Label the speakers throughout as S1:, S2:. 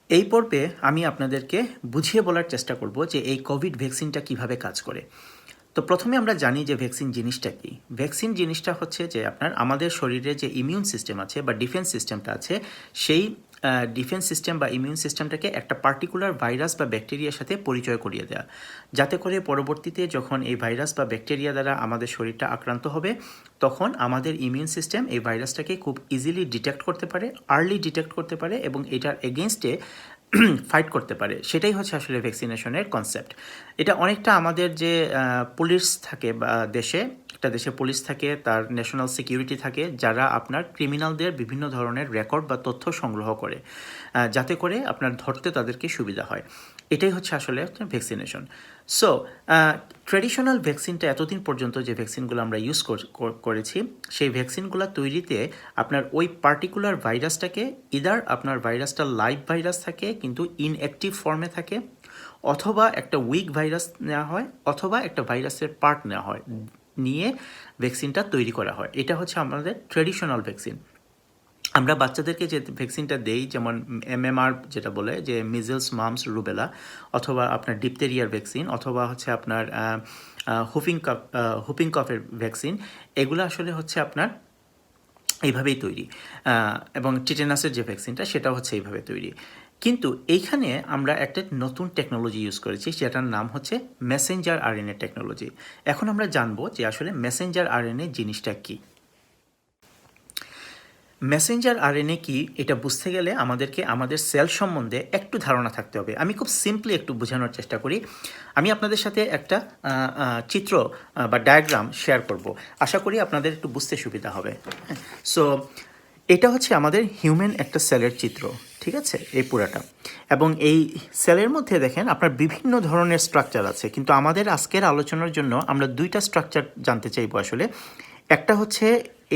S1: এই পর্বে আমি আপনাদেরকে বুঝিয়ে বলার চেষ্টা করব যে এই কোভিড ভ্যাকসিনটা কিভাবে কাজ করে। তো প্রথমে আমরা জানি যে ভ্যাকসিন জিনিসটা কি। ভ্যাকসিন জিনিসটা হচ্ছে যে আমাদের শরীরে যে ইমিউন সিস্টেম আছে বা ডিফেন্স সিস্টেমটা আছে, সেই ডিফেন্স সিস্টেম বা ইমিউন সিস্টেমটাকে একটা পার্টিকুলার ভাইরাস বা ব্যাকটেরিয়ার সাথে পরিচয় করিয়ে দেওয়া, যাতে করে পরবর্তীতে যখন এই ভাইরাস বা ব্যাকটেরিয়া দ্বারা আমাদের শরীরটা আক্রান্ত হবে, তখন আমাদের ইমিউন সিস্টেম এই ভাইরাসটাকে খুব ইজিলি ডিটেক্ট করতে পারে, আর্লি ডিটেক্ট করতে পারে এবং এটার এগেনস্টে ফাইট করতে পারে। সেটাই হচ্ছে আসলে ভ্যাকসিনেশনের কনসেপ্ট। এটা অনেকটা আমাদের যে পুলিশ থাকে বা একটা দেশে পুলিশ থাকে, তার ন্যাশনাল সিকিউরিটি থাকে, যারা আপনার ক্রিমিনালদের বিভিন্ন ধরনের রেকর্ড বা তথ্য সংগ্রহ করে, যাতে করে আপনার ধরতে তাদেরকে সুবিধা হয়। এটাই হচ্ছে আসলে ভ্যাকসিনেশন। সো ট্র্যাডিশনাল ভ্যাকসিনটা এতদিন পর্যন্ত যে ভ্যাকসিনগুলো আমরা ইউজ করেছি, সেই ভ্যাকসিনগুলো তৈরিতে আপনার ওই পার্টিকুলার ভাইরাসটাকে, ইদার আপনার ভাইরাসটা লাইভ ভাইরাস থাকে কিন্তু ইনঅ্যাক্টিভ ফর্মে থাকে, অথবা একটা উইক ভাইরাস নেওয়া হয়, অথবা একটা ভাইরাসের পার্ট নেওয়া হয়, নিয়ে ভ্যাকসিনটা তৈরি করা হয়। এটা হচ্ছে আমাদের ট্র্যাডিশনাল ভ্যাকসিন। আমরা বাচ্চাদেরকে যে ভ্যাকসিনটা দেই, যেমন এমএমআর যেটা বলে যে মিজলস, মামস, রুবেলা, অথবা আপনার ডিপথেরিয়ার ভ্যাকসিন, অথবা হচ্ছে আপনার হুপিং কফের ভ্যাকসিন, এগুলো আসলে হচ্ছে আপনার এইভাবেই তৈরি। এবং টিটেনাসের যে ভ্যাকসিনটা, সেটা হচ্ছে এইভাবে তৈরি। কিন্তু এইখানে আমরা একটা নতুন টেকনোলজি ইউজ করেছি, যেটার নাম হচ্ছে মেসেঞ্জার আরএনএ টেকনোলজি। এখন আমরা জানবো যে আসলে মেসেঞ্জার আরএনএ জিনিসটা কী। মেসেঞ্জার আরএনএ কি, এটা বুঝতে গেলে আমাদেরকে আমাদের সেল সম্বন্ধে একটু ধারণা থাকতে হবে। আমি খুব সিম্পলি একটু বোঝানোর চেষ্টা করি। আমি আপনাদের সাথে একটা চিত্র বা ডায়াগ্রাম শেয়ার করব, আশা করি আপনাদের একটু বুঝতে সুবিধা হবে। সো এটা হচ্ছে আমাদের হিউম্যান একটা সেলের চিত্র, ঠিক আছে, এই পুরাটা। এবং এই সেলের মধ্যে দেখেন আপনার বিভিন্ন ধরনের স্ট্রাকচার আছে, কিন্তু আমাদের আজকের আলোচনার জন্য আমরা দুইটা স্ট্রাকচার জানতে চাইবো আসলে। একটা হচ্ছে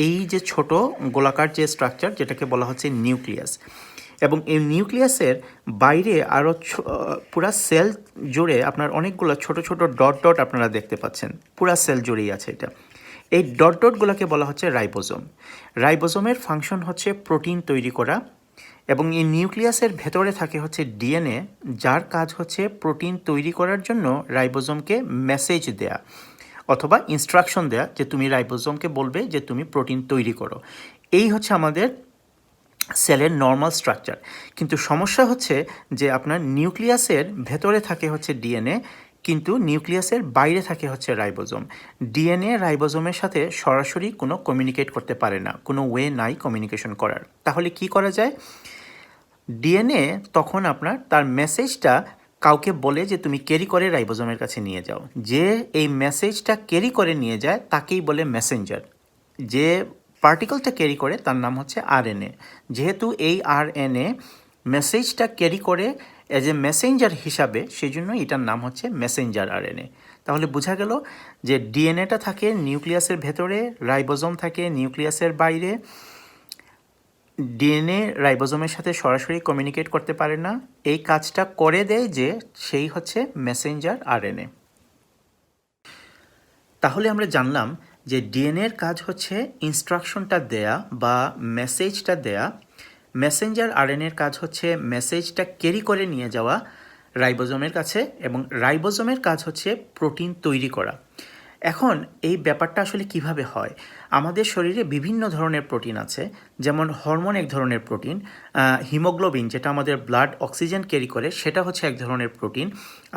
S1: এই যে ছোট গোলাকার যে স্ট্রাকচার, যেটাকে বলা হচ্ছে নিউক্লিয়াস, এবং এই নিউক্লিয়াসের বাইরে আরও পুরা সেল জুড়ে আপনার অনেকগুলো ছোট ছোট ডট ডট আপনারা দেখতে পাচ্ছেন, পুরা সেল জুড়েই আছে এটা। এই ডট ডটগুলোকে বলা হচ্ছে রাইবোজোম। রাইবোজোমের ফাংশন হচ্ছে প্রোটিন তৈরি করা, এবং এই নিউক্লিয়াসের ভেতরে থাকে হচ্ছে ডিএনএ, যার কাজ হচ্ছে প্রোটিন তৈরি করার জন্য রাইবোজোমকে মেসেজ দেয়া অথবা ইনস্ট্রাকশন দেয়া, যে তুমি রাইবোজোমকে বলবে যে তুমি প্রোটিন তৈরি করো। এই হচ্ছে আমাদের সেলের নর্মাল স্ট্রাকচার। কিন্তু সমস্যা হচ্ছে যে আপনার নিউক্লিয়াসের ভেতরে থাকে হচ্ছে ডিএনএ, কিন্তু নিউক্লিয়াসের বাইরে থাকে হচ্ছে রাইবোজোম। ডিএনএ রাইবোজোমের সাথে সরাসরি কোনো কমিউনিকেট করতে পারে না, কোনো ওয়ে নাই কমিউনিকেশন করার। তাহলে কি করা যায়? ডিএনএ তখন আপনার তার মেসেজটা কাউকে বলে যে তুমি ক্যারি করে রাইবোজোমের কাছে নিয়ে যাও। যে এই মেসেজটা ক্যারি করে নিয়ে যায় তাকেই বলে মেসেঞ্জার। যে পার্টিকলটা ক্যারি করে তার নাম হচ্ছে আরএনএ। যেহেতু এই আরএনএ মেসেজটা ক্যারি করে এজ এ মেসেঞ্জার হিসাবে, সেই জন্য এটার নাম হচ্ছে মেসেঞ্জার আরএনএ। তাহলে বোঝা গেল যে ডিএনএটা থাকে নিউক্লিয়াসের ভেতরে, রাইবোজোম থাকে নিউক্লিয়াসের বাইরে। ডিএনএ রাইবোজোমের সাথে সরাসরি কমিউনিকেট করতে পারে না, এই কাজটা করে দেয় যে সেই হচ্ছে মেসেঞ্জার আরএনএ। তাহলে আমরা জানলাম যে ডিএনএর কাজ হচ্ছে ইনস্ট্রাকশনটা দেয়া বা মেসেজটা দেয়া, মেসেঞ্জার আরএনএর কাজ হচ্ছে মেসেজটা ক্যারি করে নিয়ে যাওয়া রাইবোজোমের কাছে, এবং রাইবোজোমের কাজ হচ্ছে প্রোটিন তৈরি করা। এখন এই ব্যাপারটা আসলে কিভাবে হয়? আমাদের শরীরে বিভিন্ন ধরনের প্রোটিন আছে, যেমন হরমোন এক ধরনের প্রোটিন, হিমোগ্লোবিন যেটা আমাদের ব্লাড অক্সিজেন ক্যারি করে, সেটা হচ্ছে এক ধরনের প্রোটিন,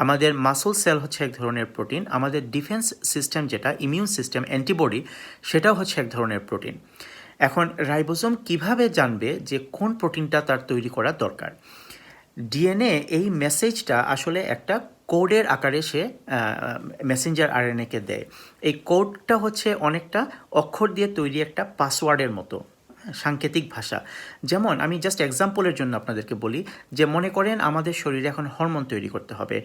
S1: আমাদের মাসল সেল হচ্ছে এক ধরনের প্রোটিন, আমাদের ডিফেন্স সিস্টেম যেটা ইমিউন সিস্টেম, অ্যান্টিবডি, সেটাও হচ্ছে এক ধরনের প্রোটিন। এখন রাইবোজোম কিভাবে জানবে যে কোন প্রোটিনটা তার তৈরি করা দরকার? ডিএনএ এই মেসেজটা আসলে একটা কোডের আকারে সে মেসেঞ্জার আরএনএকে দেয়। এই কোডটা হচ্ছে অনেকটা অক্ষর দিয়ে তৈরি একটা পাসওয়ার্ডের মতো, সাংকেতিক ভাষা। যেমন আমি জাস্ট এক্সাম্পলের জন্য আপনাদেরকে বলি, যে মনে করেন আমাদের শরীরে এখন হরমোন তৈরি করতে হবে।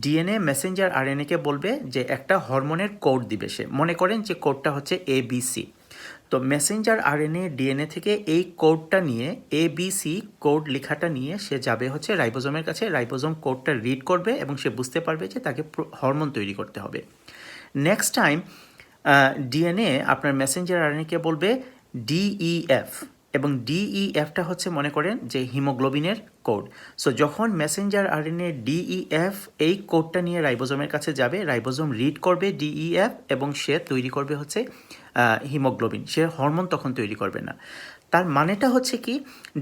S1: ডিএনএ মেসেঞ্জার আরএনএকে বলবে যে একটা হরমোনের কোড দিবে সে, মনে করেন যে কোডটা হচ্ছে ABC। তো মেসেঞ্জার আরএনএ ডিএনএ থেকে এই কোডটা নিয়ে, ABC কোড লেখাটা নিয়ে সে যাবে হচ্ছে রাইবোজোমের কাছে। রাইবোজোম কোডটা রিড করবে এবং সে বুঝতে পারবে যে তাকে হরমোন তৈরি করতে হবে। নেক্সট টাইম ডিএনএ আপনার মেসেঞ্জার আরএনএকে বলবে DEF, এবং DEFটা হচ্ছে মনে করেন যে হিমোগ্লোবিনের কোড। সো যখন মেসেঞ্জার আরএনএ DEF এই কোডটা নিয়ে রাইবোজোমের কাছে যাবে, রাইবোজোম রিড করবে DEF এবং সে তৈরি করবে হচ্ছে হিমোগ্লোবিন। সে হরমোন তখন তৈরি করবে না। তার মানেটা হচ্ছে কি,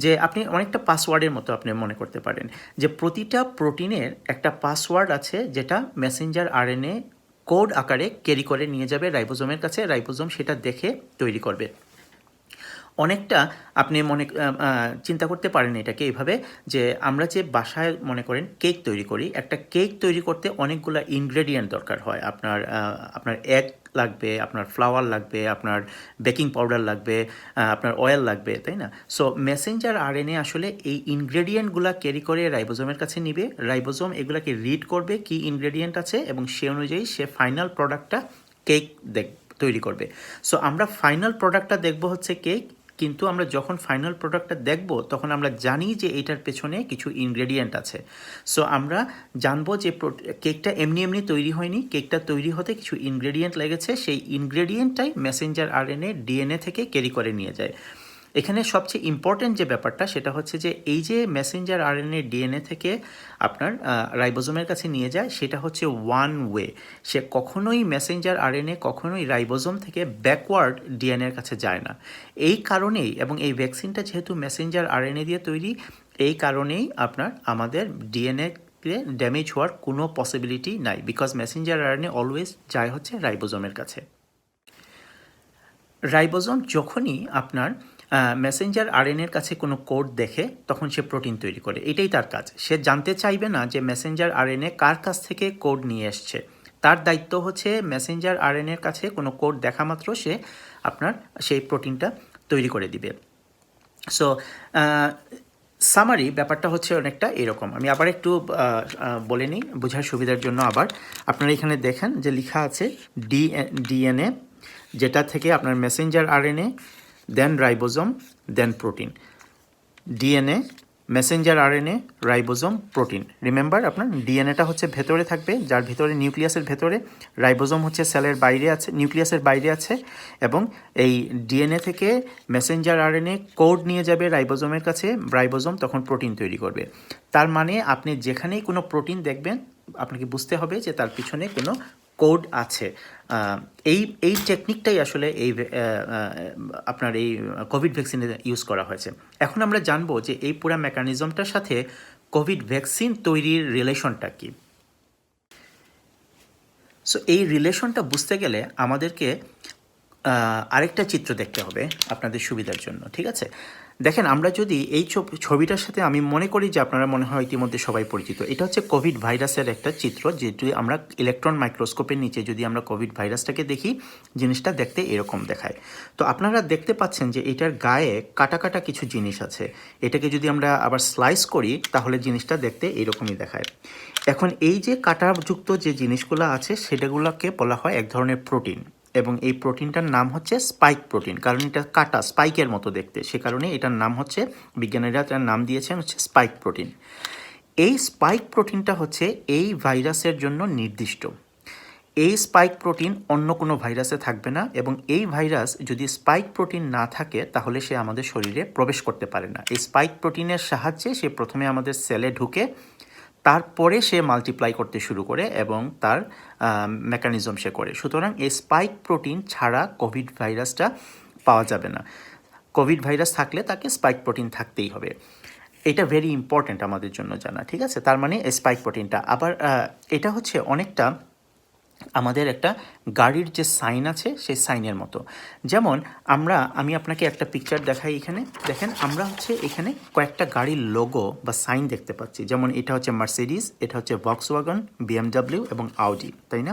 S1: যে আপনি অনেকটা পাসওয়ার্ডের মতো আপনি মনে করতে পারেন যে প্রতিটা প্রোটিনের একটা পাসওয়ার্ড আছে যেটা মেসেঞ্জার আরএনএ কোড আকারে ক্যারি করে নিয়ে যাবে রাইবোজোমের কাছে, রাইবোজোম সেটা দেখে তৈরি করবে। অনেকটা আপনি চিন্তা করতে পারেন এটাকে এইভাবে, যে আমরা যে বাসায় মনে করেন কেক তৈরি করি, একটা কেক তৈরি করতে অনেকগুলো ইনগ্রেডিয়েন্ট দরকার হয়। আপনার এগ লাগবে, আপনার ফ্লাওয়ার লাগবে, আপনার বেকিং পাউডার লাগবে, আপনার অয়েল লাগবে, তাই না? সো মেসেঞ্জার আরএনএ আসলে এই ইনগ্রেডিয়েন্টগুলো ক্যারি করে রাইবোজোমের কাছে নিবে, রাইবোজোম এগুলাকে রিড করবে কি ইনগ্রেডিয়েন্ট আছে এবং সে অনুযায়ী সে ফাইনাল প্রোডাক্টটা কেক তৈরি করবে। সো আমরা ফাইনাল প্রোডাক্টটা দেখব হচ্ছে কেক, কিন্তু আমরা যখন ফাইনাল প্রোডাক্টটা দেখব তখন আমরা জানি যে এটার পেছনে কিছু ইনগ্রেডিয়েন্ট আছে। সো আমরা জানবো যে কেকটা এমনি এমনি তৈরি হয়নি, কেকটা তৈরি হতে কিছু ইনগ্রেডিয়েন্ট লেগেছে, সেই ইনগ্রেডিয়েন্টটাই মেসেঞ্জার আরএনএ ডিএনএ থেকে ক্যারি করে নিয়ে যায়। এখানে সবচেয়ে ইম্পর্ট্যান্ট যে ব্যাপারটা সেটা হচ্ছে যে এই যে মেসেঞ্জার আরএনএ ডিএনএ থেকে আপনার রাইবোজোমের কাছে নিয়ে যায়, সেটা হচ্ছে ওয়ান ওয়ে। সে কখনোই মেসেঞ্জার আরএনএ কখনোই রাইবোজোম থেকে ব্যাকওয়ার্ড ডিএনএর কাছে যায় না। এই কারণেই, এবং এই ভ্যাকসিনটা যেহেতু মেসেঞ্জার আরএনএ দিয়ে তৈরি, এই কারণেই আমাদের ডিএনএ ড্যামেজ হওয়ার কোনো পসিবিলিটি নাই, বিকজ মেসেঞ্জার আরএনএ অলওয়েজ যায় হচ্ছে রাইবোজোমের কাছে। রাইবোজোম যখনই আপনার মেসেঞ্জার আরএনএর কাছে কোনো কোড দেখে তখন সে প্রোটিন তৈরি করে, এটাই তার কাজ। সে জানতে চাইবে না যে মেসেঞ্জার আরএনএ কার কাছ থেকে কোড নিয়ে এসছে। তার দায়িত্ব হচ্ছে মেসেঞ্জার আরএনএর কাছে কোনো কোড দেখা মাত্র সে সেই প্রোটিনটা তৈরি করে দিবে। সো সামারি ব্যাপারটা হচ্ছে অনেকটা এরকম। আমি আবার একটু বলে নিই বোঝার সুবিধার জন্য। আবার আপনারা এখানে দেখেন যে লেখা আছে ডিএনএ, যেটা থেকে আপনার messenger RNA, then ribosome, then protein. DNA, messenger RNA, ribosome, protein. Remember, আপনার ডিএনএটা হচ্ছে ভেতরে থাকবে, যার ভিতরে নিউক্লিয়াসের ভেতরে, রাইবোজোম হচ্ছে সেলের বাইরে আছে, নিউক্লিয়াসের বাইরে আছে, এবং এই ডিএনএ থেকে মেসেঞ্জার আরএনএ কোড নিয়ে যাবে রাইবোজোমের কাছে, রাইবোজোম তখন প্রোটিন তৈরি করবে। তার মানে আপনি যেখানেই কোনো প্রোটিন দেখবেন আপনাকে বুঝতে হবে যে তার পিছনে কোনো কোড আছে। এই টেকনিকটাই আসলে আপনার এই কোভিড ভ্যাকসিনে ইউজ করা হয়েছে। এখন আমরা জানবো যে এই পুরো মেকানিজমটার সাথে কোভিড ভ্যাকসিন তৈরির রিলেশনটা কী। সো এই রিলেশনটা বুঝতে গেলে আমাদেরকে আরেকটা চিত্র দেখতে হবে আপনাদের সুবিধার জন্য, ঠিক আছে? দেখেন, আমরা যদি এই ছবিটার সাথে, আমি মনে করি যে আপনারা মনে হয় ইতিমধ্যে সবাই পরিচিত, এটা হচ্ছে কোভিড ভাইরাসের একটা চিত্র, যেটি আমরা ইলেকট্রন মাইক্রোস্কোপের নিচে যদি আমরা কোভিড ভাইরাসটাকে দেখি, জিনিসটা দেখতে এরকম দেখায়। তো আপনারা দেখতে পাচ্ছেন যে এটার গায়ে কাটা কাটা কিছু জিনিস আছে। এটাকে যদি আমরা আবার স্লাইস করি তাহলে জিনিসটা দেখতে এরকমই দেখায়। এখন এই যে কাটাযুক্ত যে জিনিসগুলো আছে সেটাগুলোকে বলা হয় এক ধরনের প্রোটিন, এবং এই প্রোটিনটার নাম হচ্ছে স্পাইক প্রোটিন। কারণ এটা কাটা, স্পাইকের মতো দেখতে, সে কারণে এটার নাম হচ্ছে, বিজ্ঞানীরা তার নাম দিয়েছেন হচ্ছে স্পাইক প্রোটিন। এই স্পাইক প্রোটিনটা হচ্ছে এই ভাইরাসের জন্য নির্দিষ্ট। এই স্পাইক প্রোটিন অন্য কোনো ভাইরাসে থাকবে না, এবং এই ভাইরাস যদি স্পাইক প্রোটিন না থাকে তাহলে সে আমাদের শরীরে প্রবেশ করতে পারে না। এই স্পাইক প্রোটিনের সাহায্যে সে প্রথমে আমাদের সেলে ঢুকে, তারপরে সে মাল্টিপ্লাই করতে শুরু করে এবং তার মেকানিজম সে করে। সুতরাং এই স্পাইক প্রোটিন ছাড়া কোভিড ভাইরাসটা পাওয়া যাবে না। কোভিড ভাইরাস থাকলে তাকে স্পাইক প্রোটিন থাকতেই হবে। এটা ভেরি ইম্পর্ট্যান্ট আমাদের জন্য জানা, ঠিক আছে? তার মানে এই স্পাইক প্রোটিনটা আবার এটা হচ্ছে অনেকটা আমাদের একটা গাড়ির যে সাইন আছে সেই সাইনের মতো। যেমন আমি আপনাকে একটা পিকচার দেখাই। এখানে দেখেন, আমরা হচ্ছে এখানে কয়েকটা গাড়ির লোগো বা সাইন দেখতে পাচ্ছি। যেমন এটা হচ্ছে মার্সিডিজ, এটা হচ্ছে ভক্সওয়াগন, BMW এবং আউডি, তাই না?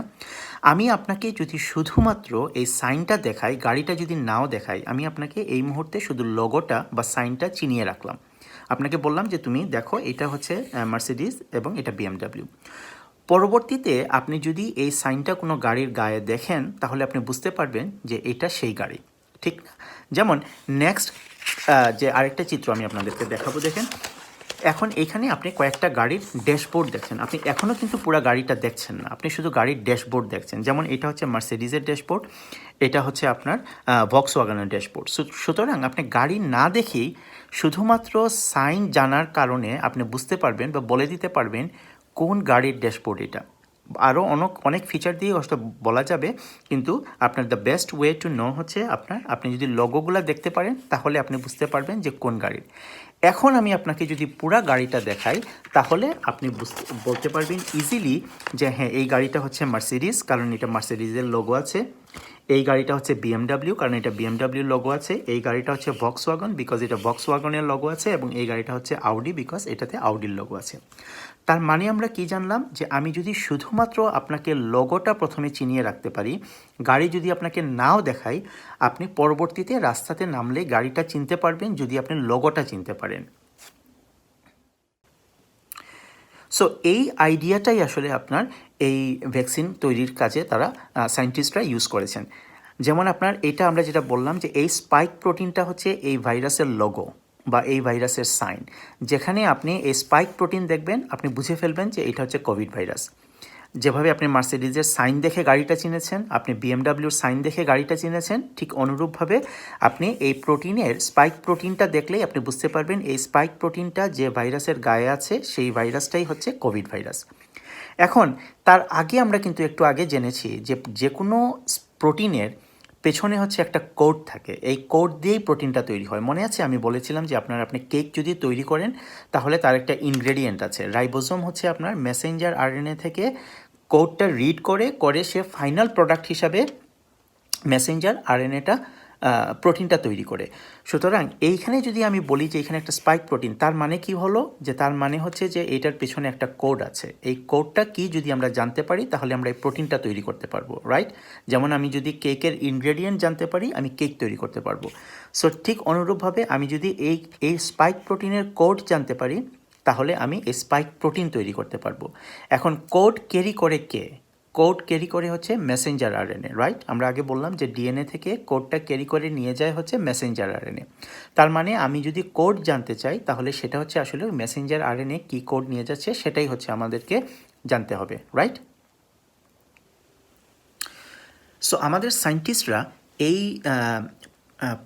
S1: আমি আপনাকে যদি শুধুমাত্র এই সাইনটা দেখাই, গাড়িটা যদি নাও দেখাই, আমি আপনাকে এই মুহূর্তে শুধু লোগোটা বা সাইনটা চিনিয়ে রাখলাম। আপনাকে বললাম যে তুমি দেখো এটা হচ্ছে মার্সিডিজ এবং এটা BMW। পরবর্তীতে আপনি যদি এই সাইনটা কোনো গাড়ির গায়ে দেখেন তাহলে আপনি বুঝতে পারবেন যে এটা সেই গাড়ি, ঠিক না? যেমন নেক্সট যে আরেকটা চিত্র আমি আপনাদেরকে দেখাবো। দেখেন, এখন এখানে আপনি কয়েকটা গাড়ির ড্যাশবোর্ড দেখছেন, আপনি এখনও কিন্তু পুরো গাড়িটা দেখছেন না, আপনি শুধু গাড়ির ড্যাশবোর্ড দেখছেন। যেমন এটা হচ্ছে মার্সিডিজের ড্যাশবোর্ড, এটা হচ্ছে আপনার ভক্সওয়াগনের ড্যাশবোর্ড। সুতরাং আপনি গাড়ি না দেখেই শুধুমাত্র সাইন জানার কারণে আপনি বুঝতে পারবেন বা বলে দিতে পারবেন কোন গাড়ির ড্যাশবোর্ড এটা। আরও অনেক ফিচার দিয়ে হয়তো বলা যাবে, কিন্তু আপনার the best way to know হচ্ছে আপনি যদি লোগোগুলো দেখতে পারেন তাহলে আপনি বুঝতে পারবেন যে কোন গাড়ির। এখন আমি আপনাকে যদি পুরা গাড়িটা দেখাই তাহলে আপনি বলতে পারবেন ইজিলি যে হ্যাঁ এই গাড়িটা হচ্ছে মার্সিডিজ, কারণ এটা মার্সিডিজের লোগো আছে। এই গাড়িটা হচ্ছে বিএমডাব্লিউ, কারণ এটা বিএমডাব্লিউর লোগো আছে। এই গাড়িটা হচ্ছে ভক্সওয়াগন, বিকজ এটা ভক্সওয়াগনের লোগো আছে। এবং এই গাড়িটা হচ্ছে আউডি, বিকজ এটাতে আউডির লোগো আছে। তার মানে আমরা কি জানলাম, যে আমি যদি শুধুমাত্র আপনাকে লোগোটা প্রথমে চিনিয়ে রাখতে পারি, গাড়ি যদি আপনাকে নাও দেখাই, আপনি পরবর্তীতে রাস্তাতে নামলে গাড়িটা চিনতে পারবেন যদি আপনি লোগোটা চিনতে পারেন। সো এই আইডিয়াটাই আসলে আপনার এই ভ্যাকসিন তৈরির কাজে তারা সায়েন্টিস্টরা ইউজ করেছেন। যেমন আপনার এটা আমরা যেটা বললাম যে এই স্পাইক প্রোটিনটা হচ্ছে এই ভাইরাসের লোগো বা এই ভাইরাসের সাইন। যেখানে আপনি এই স্পাইক প্রোটিন দেখবেন আপনি বুঝে ফেলবেন যে এটা হচ্ছে কোভিড ভাইরাস। যেভাবে আপনি মার্সিডিজের সাইন দেখে গাড়িটা চিনেছেন, আপনি বিএমডাব্লিউর সাইন দেখে গাড়িটা চিনেছেন, ঠিক অনুরূপভাবে আপনি এই প্রোটিনের স্পাইক প্রোটিনটা দেখলেই আপনি বুঝতে পারবেন এই স্পাইক প্রোটিনটা যে ভাইরাসের গায়ে আছে সেই ভাইরাসটাই হচ্ছে কোভিড ভাইরাস। এখন তার আগে আমরা কিন্তু একটু আগে জেনেছি যে যে কোনো প্রোটিনের পেছনে হচ্ছে একটা কোড থাকে, এই কোড দিয়েই প্রোটিনটা তৈরি হয়। মনে আছে আমি বলেছিলাম যে আপনি কেক যদি তৈরি করেন তাহলে তার একটা ইনগ্রেডিয়েন্ট আছে, রাইবোজোম হচ্ছে আপনার মেসেঞ্জার আরএনএ থেকে কোডটা রিড করে সে ফাইনাল প্রোডাক্ট হিসাবে মেসেঞ্জার আরএনএটা প্রোটিনটা তৈরি করে। সুতরাং এইখানে যদি আমি বলি যে এখানে একটা স্পাইক প্রোটিন, তার মানে কি হলো, যে তার মানে হচ্ছে যে এটার পেছনে একটা কোড আছে। এই কোডটা কি যদি আমরা জানতে পারি তাহলে আমরা এই প্রোটিনটা তৈরি করতে পারবো, রাইট? যেমন আমি যদি কেকের ইনগ্রেডিয়েন্ট জানতে পারি আমি কেক তৈরি করতে পারবো। সো ঠিক অনুরূপভাবে আমি যদি এই স্পাইক প্রোটিনের কোড জানতে পারি তাহলে আমি এই স্পাইক প্রোটিন তৈরি করতে পারবো। এখন কোড ক্যারি করে কে? কোড ক্যারি করে হচ্ছে মেসেঞ্জার আরএনএ, রাইট? আমরা আগে বললাম যে ডিএনএ থেকে কোডটা ক্যারি করে নিয়ে যায় হচ্ছে মেসেঞ্জার আরএনএ। তার মানে আমি যদি কোড জানতে চাই তাহলে সেটা হচ্ছে আসলে মেসেঞ্জার আরএনএ কী কোড নিয়ে যাচ্ছে সেটাই হচ্ছে আমাদেরকে জানতে হবে, রাইট? সো আমাদের সায়েন্টিস্টরা এই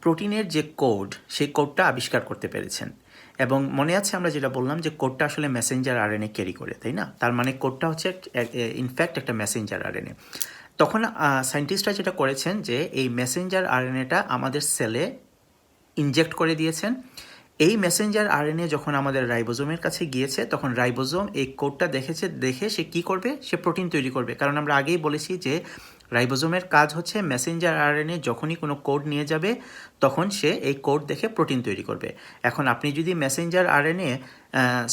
S1: প্রোটিনের যে কোড সেই কোডটা আবিষ্কার করতে পেরেছেন। এবং মনে আছে আমরা যেটা বললাম যে কোডটা আসলে মেসেঞ্জার আরএনএ ক্যারি করে, তাই না? তার মানে কোডটা হচ্ছে ইনফ্যাক্ট একটা মেসেঞ্জার আরএনএ। তখন সায়েন্টিস্টরা যেটা করেছেন যে এই মেসেঞ্জার আরএনএটা আমাদের সেলে ইনজেক্ট করে দিয়েছেন। এই মেসেঞ্জার আরএনএ যখন আমাদের রাইবোজোমের কাছে গিয়েছে তখন রাইবোজোম এই কোডটা দেখে সে কি করবে, সে প্রোটিন তৈরি করবে। কারণ আমরা আগেই বলেছি যে রাইবোজোমের কাজ হচ্ছে মেসেঞ্জার আরএনএ যখনই কোনো কোড নিয়ে যাবে তখন সে এই কোড দেখে প্রোটিন তৈরি করবে। এখন আপনি যদি মেসেঞ্জার আরএনএ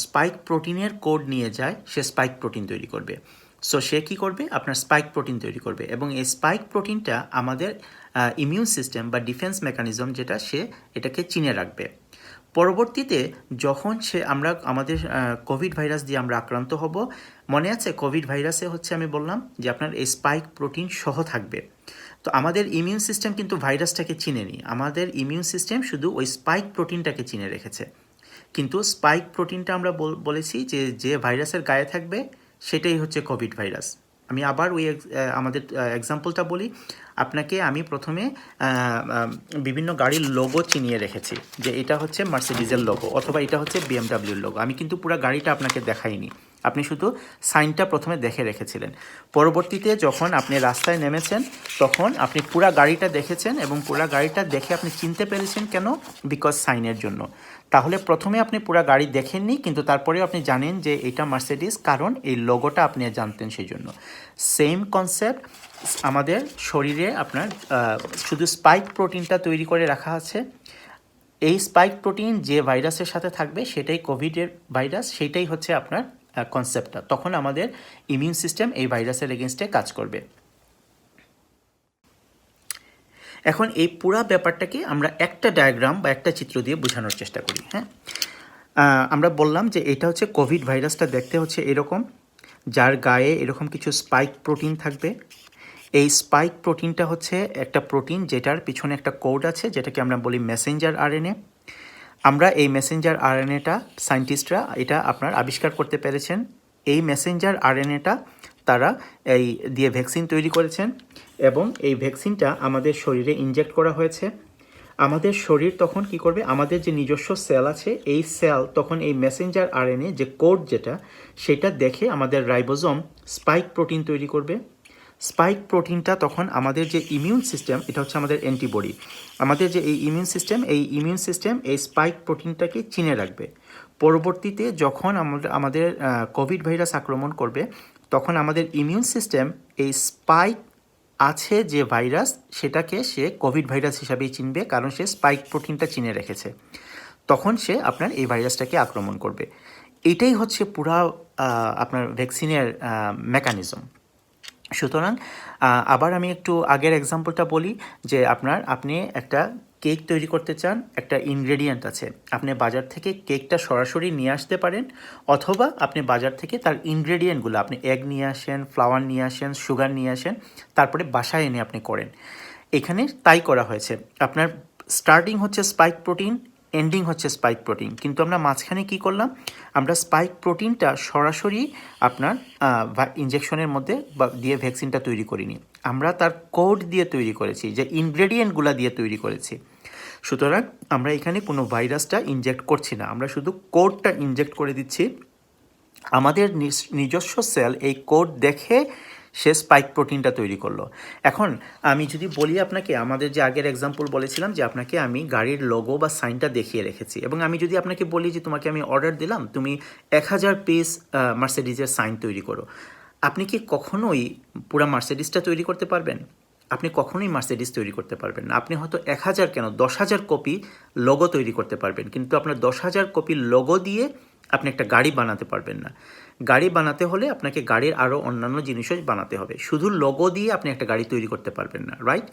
S1: স্পাইক প্রোটিনের কোড নিয়ে যায় সে স্পাইক প্রোটিন তৈরি করবে। সো সে কী করবে, আপনার স্পাইক প্রোটিন তৈরি করবে এবং এই স্পাইক প্রোটিনটা আমাদের ইমিউন সিস্টেম বা ডিফেন্স মেকানিজম যেটা সে এটাকে চিনে রাখবে। পরবর্তীতে যখন আমাদের কোভিড ভাইরাস দিয়ে আমরা আক্রান্ত হব, মনে আছে কোভিড ভাইরাসে হচ্ছে আমি বললাম যে আপনার এই স্পাইক প্রোটিন সহ থাকবে। তো আমাদের ইমিউন সিস্টেম কিন্তু ভাইরাসটাকে চিনেনি, আমাদের ইমিউন সিস্টেম শুধু ওই স্পাইক প্রোটিনটাকে চিনে রেখেছে। কিন্তু স্পাইক প্রোটিনটা আমরা বলেছি যে ভাইরাসের গায়ে থাকবে সেটাই হচ্ছে কোভিড ভাইরাস। আমি আবার আমাদের এক্সাম্পলটা বলি আপনাকে। আমি প্রথমে বিভিন্ন গাড়ির লোগো চিনিয়ে রেখেছি যে এটা হচ্ছে মার্সিডিজের লোগো অথবা এটা হচ্ছে বিএমডাব্লিউর লোগো। আমি কিন্তু পুরো গাড়িটা আপনাকে দেখাইনি, আপনি শুধু সাইনটা প্রথমে দেখে রেখেছিলেন। পরবর্তীতে যখন আপনি রাস্তায় নেমেছেন তখন আপনি পুরো গাড়িটা দেখেছেন এবং পুরো গাড়িটা দেখে আপনি চিনতে পেরেছেন কেন? বিকজ সাইনের জন্য। তাহলে প্রথমে আপনি পুরো গাড়ি দেখেননি কিন্তু তারপরেও আপনি জানেন যে এটা মার্সিডিজ, কারণ এই লোগোটা আপনি জানতেন সেই জন্য। সেম কনসেপ্ট আমাদের শরীরে আপনার শুধু স্পাইক প্রোটিনটা তৈরি করে রাখা আছে। এই স্পাইক প্রোটিন যে ভাইরাসের সাথে থাকবে সেটাই কোভিডের ভাইরাস, সেটাই হচ্ছে আপনার কনসেপ্টটা। তখন আমাদের ইমিউন সিস্টেম এই ভাইরাসের এগেনস্টে কাজ করবে। এখন এই পুরো ব্যাপারটাকে আমরা একটা ডায়াগ্রাম বা একটা চিত্র দিয়ে বোঝানোর চেষ্টা করি। হ্যাঁ, আমরা বললাম যে এটা হচ্ছে কোভিড ভাইরাসটা দেখতে হচ্ছে এরকম, যার গায়ে এরকম কিছু স্পাইক প্রোটিন থাকবে। এই স্পাইক প্রোটিনটা হচ্ছে একটা প্রোটিন যেটার পিছনে একটা কোড আছে যেটাকে আমরা বলি মেসেঞ্জার আরএনএ। আমরা এই মেসেঞ্জার আরএনএটা সায়েন্টিস্টরা এটা আপনার আবিষ্কার করতে পেরেছেন। এই মেসেঞ্জার আরএনএটা তারা এই দিয়ে ভ্যাকসিন তৈরি করেছেন এবং এই ভ্যাকসিনটা আমাদের শরীরে ইনজেক্ট করা হয়েছে। আমাদের শরীর তখন কি করবে, আমাদের যে নিজস্ব সেল আছে এই সেল তখন এই মেসেঞ্জার আরএনএ যে কোড যেটা সেটা দেখে আমাদের রাইবোজোম স্পাইক প্রোটিন তৈরি করবে। স্পাইক প্রোটিনটা তখন আমাদের যে ইমিউন সিস্টেম, এটা হচ্ছে আমাদের অ্যান্টিবডি, আমাদের যে এই ইমিউন সিস্টেম এই স্পাইক প্রোটিনটাকে চিনে রাখবে। পরবর্তীতে যখন আমাদের কোভিড ভাইরাস আক্রমণ করবে তখন আমাদের ইমিউন সিস্টেম এই স্পাইক আছে যে ভাইরাস সেটাকে সে কোভিড ভাইরাস হিসাবেই চিনবে, কারণ সে স্পাইক প্রোটিনটা চিনে রেখেছে। তখন সে আপনার এই ভাইরাসটাকে আক্রমণ করবে। এটাই হচ্ছে পুরা আপনার ভ্যাকসিনের মেকানিজম। সুতরাং আবার আমি একটু আগের এক্সাম্পলটা বলি যে আপনি একটা কেক তৈরি করতে চান, একটা ইনগ্রেডিয়েন্ট আছে, আপনি বাজার থেকে কেকটা সরাসরি নিয়ে আসতে পারেন, অথবা আপনি বাজার থেকে তার ইনগ্রেডিয়েন্টগুলো আপনি এগ নিয়ে আসেন, ফ্লাওয়ার নিয়ে আসেন, সুগার নিয়ে আসেন, তারপরে বাসায় এনে আপনি করেন। এখানে তাই করা হয়েছে। আপনার স্টার্টিং হচ্ছে স্পাইক প্রোটিন, এন্ডিং হচ্ছে স্পাইক প্রোটিন, কিন্তু আমরা মাঝখানে কি করলাম, আমরা স্পাইক প্রোটিনটা সরাসরি আপনার ইনজেকশনের মধ্যে দিয়ে ভ্যাকসিনটা তৈরি করিনি, আমরা তার কোড দিয়ে তৈরি করেছি, যে ইনগ্রেডিয়েন্টগুলো দিয়ে তৈরি করেছি। সুতরাং আমরা এখানে কোনো ভাইরাসটা ইনজেক্ট করছি না, আমরা শুধু কোডটা ইনজেক্ট করে দিচ্ছি। আমাদের নিজস্ব সেল এই কোড দেখে সে স্পাইক প্রোটিনটা তৈরি করলো। এখন আমি যদি বলি আপনাকে, আমাদের যে আগের এক্সাম্পল বলেছিলাম যে আপনাকে আমি গাড়ির লোগো বা সাইনটা দেখিয়ে রেখেছি, এবং আমি যদি আপনাকে বলি যে তোমাকে আমি অর্ডার দিলাম তুমি 1000 পিস মার্সিডিজের সাইন তৈরি করো, আপনি কি কখনোই পুরো মার্সিডিসটা তৈরি করতে পারবেন? আপনি কখনোই মার্সিডিস তৈরি করতে পারবেন না। আপনি হয়তো 1000 কেন 10,000 কপি লোগো তৈরি করতে পারবেন, কিন্তু আপনার 10,000 কপি লোগো দিয়ে আপনি একটা গাড়ি বানাতে পারবেন না। গাড়ি বানাতে হলে আপনাকে গাড়ির আরও অন্যান্য জিনিসও বানাতে হবে, শুধু লোগো দিয়ে আপনি একটা গাড়ি তৈরি করতে পারবেন না, রাইট?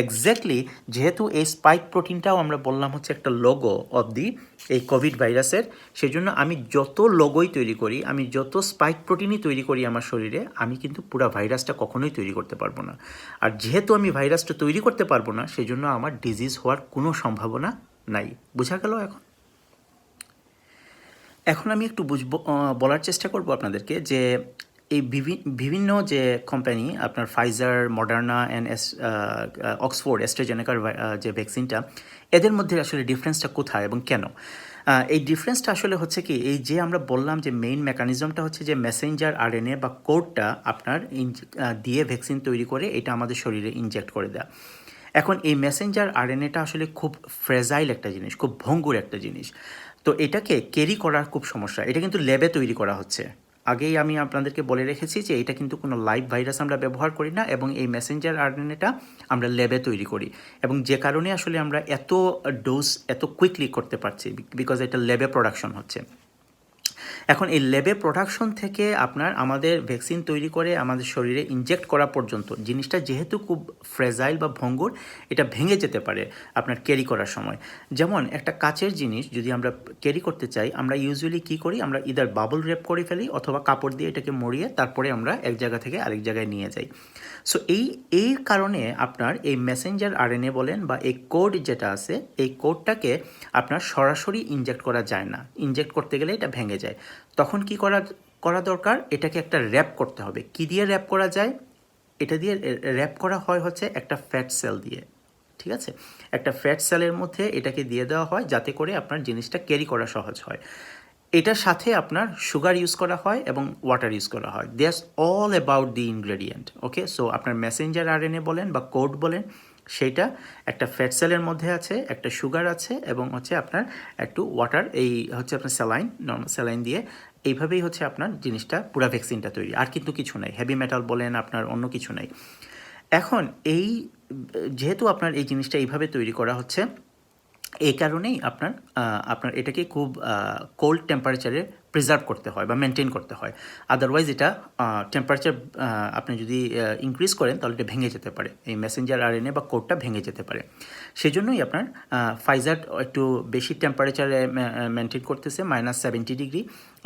S1: এক্স্যাক্টলি, যেহেতু এই স্পাইক প্রোটিনটাও আমরা বললাম হচ্ছে একটা লোগো অফ দি এই কোভিড ভাইরাসের, সেই জন্য আমি যত লোগোই তৈরি করি, আমি যত স্পাইক প্রোটিনই তৈরি করি আমার শরীরে, আমি কিন্তু পুরো ভাইরাসটা কখনোই তৈরি করতে পারবো না। আর যেহেতু আমি ভাইরাসটা তৈরি করতে পারবো না, সেই জন্য আমার ডিজিজ হওয়ার কোনো সম্ভাবনা নাই। বোঝা গেল? এখন আমি একটু বলার চেষ্টা করব আপনাদেরকে যে এই বিভিন্ন যে কোম্পানি আপনার ফাইজার, মডার্না অ্যান্ড অক্সফোর্ড অ্যাস্ট্রাজেনেকার যে ভ্যাকসিনটা, এদের মধ্যে আসলে ডিফারেন্সটা কোথায় এবং কেন? এই ডিফারেন্সটা আসলে হচ্ছে কি, এই যে আমরা বললাম যে মেইন মেকানিজমটা হচ্ছে যে মেসেঞ্জার আরএনএ বা কোডটা আপনার দিয়ে ভ্যাকসিন তৈরি করে এটা আমাদের শরীরে ইনজেক্ট করে দেয়। এখন এই মেসেঞ্জার আরএনএটা আসলে খুব ফ্রেজাইল একটা জিনিস, খুব ভঙ্গুর একটা জিনিস। তো এটাকে ক্যারি করার খুব সমস্যা। এটা কিন্তু ল্যাবে তৈরি করা হচ্ছে। আগেই আমি আপনাদেরকে বলে রেখেছি যে এটা কিন্তু কোনো লাইভ ভাইরাস আমরা ব্যবহার করি না, এবং এই মেসেঞ্জার আরএনএটা আমরা ল্যাবে তৈরি করি, এবং যে কারণে আসলে আমরা এত ডোজ এত কুইকলি করতে পারছি, বিকজ এটা ল্যাবে প্রোডাকশন হচ্ছে। এখন এই ল্যাবে প্রোডাকশন থেকে আমাদের ভ্যাকসিন তৈরি করে আমাদের শরীরে ইনজেক্ট করা পর্যন্ত জিনিসটা যেহেতু খুব ফ্রেজাইল বা ভঙ্গুর, এটা ভেঙে যেতে পারে আপনার ক্যারি করার সময়। যেমন একটা কাচের জিনিস যদি আমরা ক্যারি করতে চাই, আমরা ইউজুয়ালি কী করি, আমরা ইদার বাবল র্যাপ করে ফেলি অথবা কাপড় দিয়ে এটাকে মরিয়ে তারপরে আমরা এক জায়গা থেকে আরেক জায়গায় নিয়ে যাই। সো এই কারণে আপনার এই মেসেঞ্জার আরএনএ বলেন বা এই কোড যেটা আছে, এই কোডটাকে আপনার সরাসরি ইনজেক্ট করা যায় না। ইনজেক্ট করতে গেলে এটা ভেঙে যায়। তখন কি করা দরকার, এটাকে একটা র্যাপ করতে হবে। কি দিয়ে র্যাপ করা যায়? এটা দিয়ে র্যাপ করা হয় হচ্ছে একটা ফ্যাট সেল দিয়ে, ঠিক আছে? একটা ফ্যাট সেলের মধ্যে এটাকে দিয়ে দেওয়া হয় যাতে করে আপনার জিনিসটা ক্যারি করা সহজ হয়। এটার সাথে আপনার সুগার ইউজ করা হয় এবং ওয়াটার ইউজ করা হয়। That's all about the ingredient. Okay, so আপনার মেসেঞ্জার আরএনএ বলেন বা কোড বলেন, সেইটা একটা ফ্যাট সেলের মধ্যে আছে, একটা সুগার আছে, এবং হচ্ছে আপনার একটু ওয়াটার, এই হচ্ছে আপনার স্যালাইন, নর্মাল স্যালাইন দিয়ে এইভাবেই হচ্ছে আপনার জিনিসটা পুরো ভ্যাকসিনটা তৈরি, আর কিন্তু কিছু নাই। হেভি মেটাল বলেন, আপনার অন্য কিছু নাই। এখন যেহেতু আপনার এই জিনিসটা এইভাবে তৈরি করা হচ্ছে, এই কারণেই আপনার এটাকে খুব কোল্ড টেম্পারেচারে প্রিজার্ভ করতে হয় বা মেনটেন করতে হয়। আদারওয়াইজ এটা টেম্পারেচার আপনি যদি ইনক্রিজ করেন তাহলে এটা ভেঙে যেতে পারে, এই মেসেঞ্জার আরএনএ বা কোডটা ভেঙে যেতে পারে। সেই আপনার ফাইজার একটু বেশি টেম্পারেচারে মেনটেন করতেছে, -70 ডিগ্রি,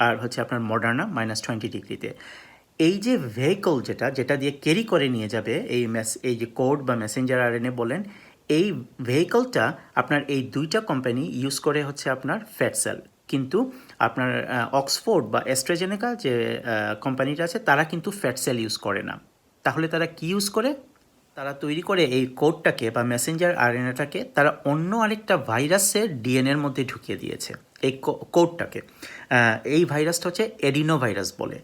S1: আর হচ্ছে আপনার মডার্না -20 ডিগ্রিতে। এই যে ভেহিকল যেটা দিয়ে ক্যারি করে নিয়ে যাবে এই যে কোড বা মেসেঞ্জার আরএনএ বলেন, এই ভেহিকলটা আপনার এই দুইটা কোম্পানি ইউজ করে হচ্ছে আপনার ফ্যাট সেল, কিন্তু আপনার অক্সফোর্ড বা অ্যাস্ট্রাজেনেকা যে কোম্পানিটা আছে তারা কিন্তু ফ্যাট সেল ইউজ করে না। তাহলে তারা কি ইউজ করে? তারা তৈরি করে এই কোডটাকে বা মেসেঞ্জার আরএনএটাকে তারা অন্য আরেকটা ভাইরাসের ডিএনএর মধ্যে ঢুকিয়ে দিয়েছে এই কোডটাকে। এই ভাইরাসটা হচ্ছে এডিনো ভাইরাস বলে।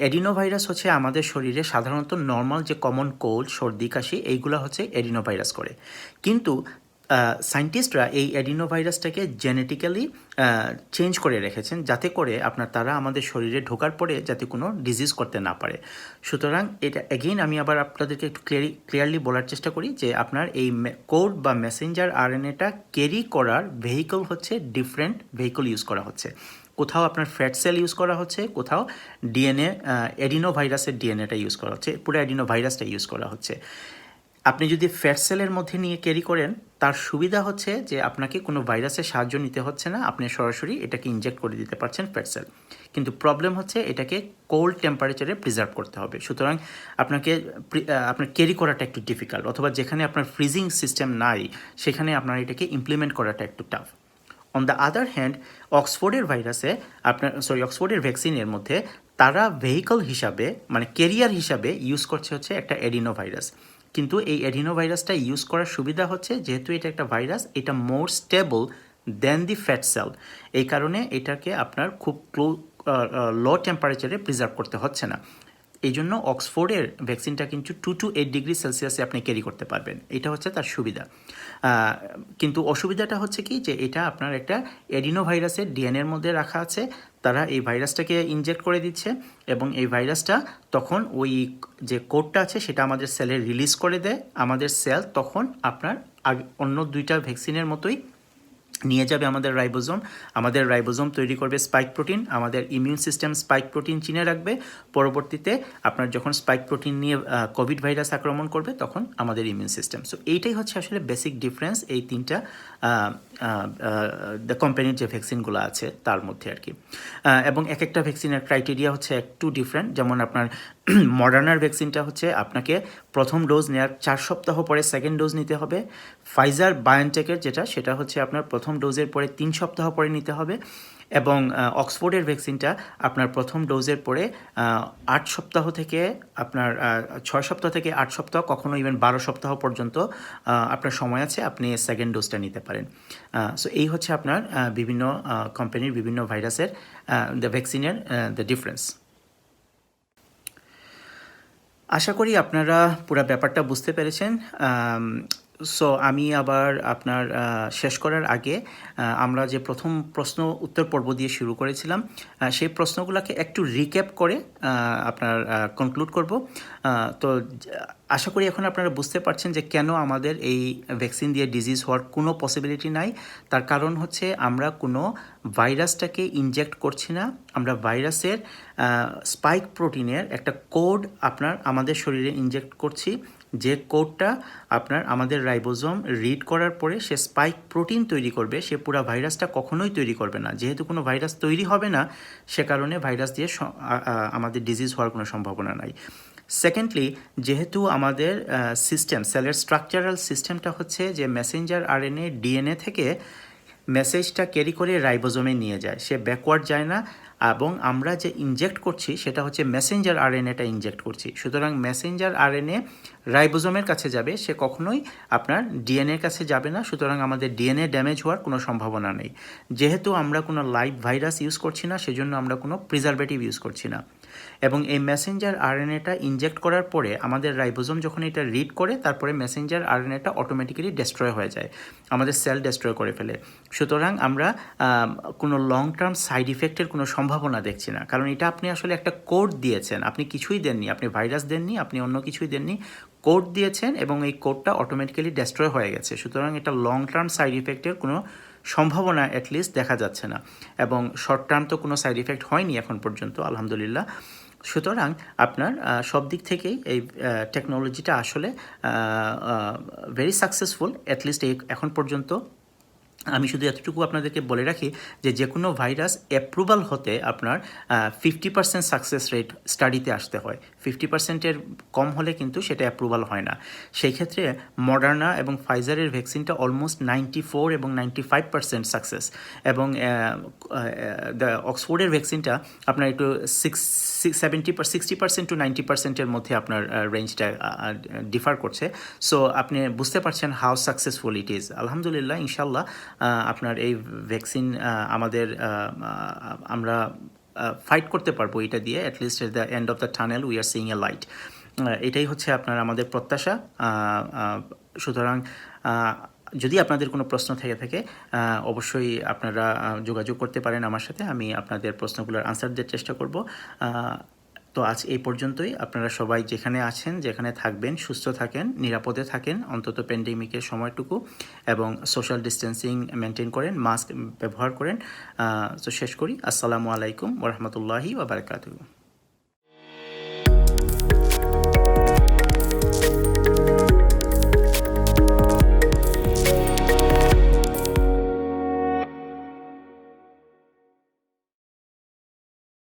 S1: এডিনো ভাইরাস হচ্ছে আমাদের শরীরে সাধারণত নর্মাল যে কমন কোল্ড, সর্দি, কাশি এইগুলো হচ্ছে এডিনো ভাইরাস করে, কিন্তু সায়েন্টিস্টরা এই অ্যাডিনো ভাইরাসটাকে জেনেটিক্যালি চেঞ্জ করে রেখেছেন যাতে করে তারা আমাদের শরীরে ঢোকার পরে যাতে কোনো ডিজিজ করতে না পারে। সুতরাং এটা এগেইন আমি আবার আপনাদেরকে একটু ক্লিয়ারলি বলার চেষ্টা করি যে আপনার এই কোড বা মেসেঞ্জার আরএনএটা ক্যারি করার ভেহিকল হচ্ছে ডিফারেন্ট ভেহিকল ইউজ করা হচ্ছে। কোথাও আপনার ফ্যাট সেল ইউজ করা হচ্ছে, কোথাও ডিএনএ অ্যাডিনো ভাইরাসের ডিএনএটা ইউজ করা হচ্ছে, পুরো অ্যাডিনো ভাইরাসটা ইউজ করা হচ্ছে। আপনি যদি ফ্যাট সেলের মধ্যে নিয়ে ক্যারি করেন তার সুবিধা হচ্ছে যে আপনাকে কোনো ভাইরাসের সাহায্য নিতে হচ্ছে না, আপনি সরাসরি এটাকে ইনজেক্ট করে দিতে পারছেন ফ্যাট সেল। কিন্তু প্রবলেম হচ্ছে এটাকে কোল্ড টেম্পারেচারে প্রিজার্ভ করতে হবে, সুতরাং আপনার ক্যারি করাটা একটু ডিফিকাল্ট, অথবা যেখানে আপনার ফ্রিজিং সিস্টেম নাই সেখানে আপনার এটাকে ইমপ্লিমেন্ট করাটা একটু tough. On the other hand অক্সফোর্ডের অক্সফোর্ডের ভ্যাকসিনের মধ্যে তারা ভেহিকল হিসাবে মানে ক্যারিয়ার হিসাবে ইউজ করছে হচ্ছে একটা এডিনো ভাইরাস। কিন্তু এই এডিনো ভাইরাসটা ইউজ করার সুবিধা হচ্ছে যেহেতু এটা একটা ভাইরাস, এটা মোর স্টেবল দেন দি ফ্যাট সেল, এই কারণে এটাকে আপনার খুব লো টেম্পারেচারে প্রিজার্ভ করতে হচ্ছে না। এই জন্য অক্সফোর্ডের ভ্যাকসিনটা কিন্তু 2 to 8 ডিগ্রি সেলসিয়াসে আপনি ক্যারি করতে পারবেন, এটা হচ্ছে তার সুবিধা। কিন্তু অসুবিধাটা হচ্ছে কি যে এটা আপনার একটা এডিনো ভাইরাসের ডিএনএর মধ্যে রাখা আছে, তারা এই ভাইরাসটাকে ইনজেক্ট করে দিচ্ছে এবং এই ভাইরাসটা তখন ওই যে কোডটা আছে সেটা আমাদের সেলে রিলিজ করে দেয়, আমাদের সেল তখন আপনার অন্য দুইটা ভ্যাকসিনের মতোই নিয়ে যাবে আমাদের রাইবোজোম তৈরি করবে স্পাইক প্রোটিন, আমাদের ইমিউন সিস্টেম স্পাইক প্রোটিন চিনে রাখবে, পরবর্তীতে আপনার যখন স্পাইক প্রোটিন নিয়ে কোভিড ভাইরাস আক্রমণ করবে তখন আমাদের ইমিউন সিস্টেম। সো এইটাই হচ্ছে আসলে বেসিক ডিফারেন্স এই তিনটা কোম্পানির যে ভ্যাকসিনগুলো আছে তার মধ্যে আর কি। এবং এক একটা ভ্যাকসিনের ক্রাইটেরিয়া হচ্ছে একটু ডিফারেন্ট। যেমন আপনার মডার্নার ভ্যাকসিনটা হচ্ছে আপনাকে প্রথম ডোজ নেওয়ার 4 সপ্তাহ পরে সেকেন্ড ডোজ নিতে হবে। ফাইজার বায়োনটেকের সেটা হচ্ছে আপনার প্রথম ডোজের পরে 3 সপ্তাহ পরে নিতে হবে, এবং অক্সফোর্ডের ভ্যাকসিনটা আপনার প্রথম ডোজের পরে 8 সপ্তাহ থেকে আপনার 6 সপ্তাহ থেকে 8 সপ্তাহ, কখনো ইভেন 12 সপ্তাহ পর্যন্ত আপনার সময় আছে, আপনি সেকেন্ড ডোজটা নিতে পারেন। সো এই হচ্ছে আপনার বিভিন্ন কোম্পানির বিভিন্ন ভাইরাসের দ্য ভ্যাকসিনের দ্য ডিফারেন্স। আশা করি আপনারা পুরো ব্যাপারটা বুঝতে পেরেছেন। সো আমি আবার আপনার শেষ করার আগে আমরা যে প্রথম প্রশ্ন উত্তর পর্ব দিয়ে শুরু করেছিলাম সেই প্রশ্নগুলোকে একটু রিক্যাপ করে আপনার কনক্লুড করব। তো আশা করি এখন আপনারা বুঝতে পারছেন যে কেন আমাদের এই ভ্যাকসিন দিয়ে ডিজিজ হওয়ার কোনো পসিবিলিটি নাই। তার কারণ হচ্ছে আমরা কোনো ভাইরাসটাকে ইনজেক্ট করছি না, আমরা ভাইরাসের স্পাইক প্রোটিনের একটা কোড আমাদের শরীরে ইনজেক্ট করছি, যে কোডটা আমাদের রাইবোজোম রিড করার পরে সে স্পাইক প্রোটিন তৈরি করবে, সে পুরো ভাইরাসটা কখনোই তৈরি করবে না। যেহেতু কোনো ভাইরাস তৈরি হবে না সে কারণে ভাইরাস দিয়ে আমাদের ডিজিজ হওয়ার কোনো সম্ভাবনা নাই। সেকেন্ডলি, যেহেতু আমাদের সিস্টেম সেলের স্ট্রাকচারাল সিস্টেমটা হচ্ছে যে মেসেঞ্জার আরএনএ ডিএনএ থেকে মেসেজটা ক্যারি করে রাইবোজোমে নিয়ে যায়, সে ব্যাকওয়ার্ড যায় না, এবং আমরা যে ইনজেক্ট করছি সেটা হচ্ছে মেসেঞ্জার আরএনএটা ইনজেক্ট করছি। সুতরাং মেসেঞ্জার আরএনএ রাইবোজোমের কাছে যাবে, সে কখনোই আপনার ডিএনএর কাছে যাবে না। সুতরাং আমাদের ডিএনএ ড্যামেজ হওয়ার কোনো সম্ভাবনা নেই। যেহেতু আমরা কোনো লাইভ ভাইরাস ইউজ করছি না সেজন্য আমরা কোনো প্রিজারভেটিভ ইউজ করছি না। এবং এই মেসেঞ্জার আরএনএটা ইনজেক্ট করার পরে আমাদের রাইবোজোম যখন এটা রিড করে তারপরে মেসেঞ্জার আরএনএটা অটোমেটিক্যালি ডেস্ট্রয় হয়ে যায়, আমাদের সেল ডেস্ট্রয় করে ফেলে। সুতরাং আমরা কোনো লং টার্ম সাইড ইফেক্টের কোনো সম্ভাবনা দেখছি না, কারণ এটা আপনি আসলে একটা কোড দিয়েছেন, আপনি কিছুই দেননি, আপনি ভাইরাস দেননি, আপনি অন্য কিছুই দেননি, কোড দিয়েছেন এবং এই কোডটা অটোমেটিক্যালি ডেস্ট্রয় হয়ে গেছে। সুতরাং এটা লং টার্ম সাইড ইফেক্টের কোনো সম্ভাবনা অ্যাটলিস্ট দেখা যাচ্ছে না, এবং শর্ট টার্ম তো কোনো সাইড ইফেক্ট হয়নি এখন পর্যন্ত, আলহামদুলিল্লাহ। সুতরাং আপনার সব দিক থেকেই এই টেকনোলজিটা আসলে ভেরি সাকসেসফুল, অ্যাটলিস্ট এখন পর্যন্ত আমি শুধু এতটুকু আপনাদেরকে বলে রাখি যে কোনো ভাইরাস অ্যাপ্রুভাল হতে আপনার 50% সাকসেস রেট স্টাডিতে আসতে হয়। 50%-এর কম হলে কিন্তু সেটা অ্যাপ্রুভাল হয় না। সেই ক্ষেত্রে মডার্না এবং ফাইজারের ভ্যাকসিনটা অলমোস্ট 94 এবং 95% সাকসেস, এবং অক্সফোর্ডের ভ্যাকসিনটা আপনার একটু 60% টু 90%-এর মধ্যে আপনার রেঞ্জটা ডিফার করছে। সো আপনি বুঝতে পারছেন হাউ সাকসেসফুল ইট ইজ। আলহামদুলিল্লাহ, ইনশাল্লাহ আপনার এই ভ্যাকসিন আমরা ফাইট করতে পারবো এটা দিয়ে। At least at the end of the tunnel we are seeing A light. এটাই হচ্ছে আপনার আমাদের প্রত্যাশা। সুতরাং যদি আপনাদের কোনো প্রশ্ন থেকে থাকে অবশ্যই আপনারা যোগাযোগ করতে পারেন আমার সাথে। আমি আপনাদের প্রশ্নগুলোর আনসার দেওয়ার চেষ্টা করব। তো আজ এই পর্যন্তই। আপনারা সবাই যেখানে আছেন, যেখানে থাকবেন, সুস্থ থাকেন, নিরাপদে থাকেন অন্তত প্যান্ডেমিকের সময়টুকু, এবং সোশ্যাল ডিস্টেন্সিং মেনটেন করেন, মাস্ক ব্যবহার করেন। তো শেষ করি। আসসালামু আলাইকুম ওয়া রাহমাতুল্লাহি ওয়া বারাকাতুহু।